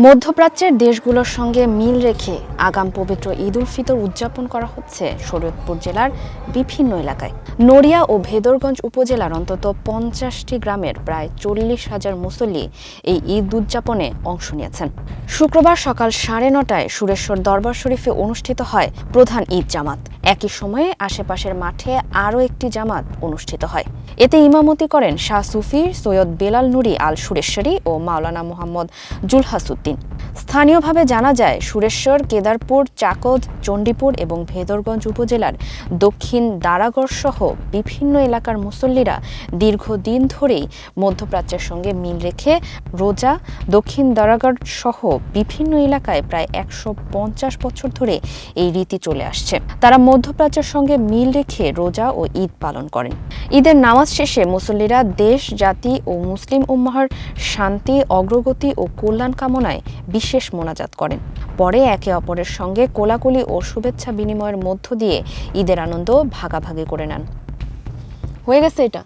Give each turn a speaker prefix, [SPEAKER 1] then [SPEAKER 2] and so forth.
[SPEAKER 1] মধ্যপ্রাচ্যের দেশগুলোর সঙ্গে মিল রেখে আগাম পবিত্র ঈদ উল ফিতর উদযাপন করা হচ্ছে শরীয়তপুর জেলার বিভিন্ন এলাকায়। নড়িয়া ও ভেদরগঞ্জ উপজেলার অন্তত ৫০টি গ্রামের প্রায় ৪০,০০০ মুসল্লি এই ঈদ উদযাপনে অংশ নিয়েছেন। শুক্রবার সকাল ৯:৩০টায় সুরেশ্বর দরবার শরীফে অনুষ্ঠিত হয় প্রধান ঈদ জামাত। একই সময়ে আশেপাশের মাঠে আরও একটি জামাত অনুষ্ঠিত হয়। এতে ইমামতি করেন শাহ সুফি সৈয়দ বেলাল নুরি আল সুরেশ্বরী ও মাওলানা মোহাম্মদ জুলহাসউদ্দিন। স্থানীয়ভাবে জানা যায়, সুরেশ্বর, কেদারপুর, চাকদ, চণ্ডীপুর এবং ভেদরগঞ্জ উপজেলার দক্ষিণ দারাগড় সহ বিভিন্ন এলাকার মুসল্লিরা দীর্ঘদিন ধরেই মধ্যপ্রাচ্যের সঙ্গে মিল রেখে রোজা, দক্ষিণ দারাগড় সহ বিভিন্ন এলাকায় প্রায় ১৫০ বছর ধরে এই রীতি চলে আসছে। তারা মধ্যপ্রাচ্যের সঙ্গে মিল রেখে রোজা ও ঈদ পালন করেন। ঈদের নামাজ শেষে মুসল্লিরা দেশ, জাতি ও মুসলিম উম্মাহর শান্তি, অগ্রগতি ও কল্যাণ কামনায় বিশেষ মোনাজাত করেন। পরে একে অপরের সঙ্গে কোলাকুলি ও শুভেচ্ছা বিনিময়ের মধ্য দিয়ে ঈদের আনন্দ ভাগাভাগি করে নেন। হয়ে গেছে এটা।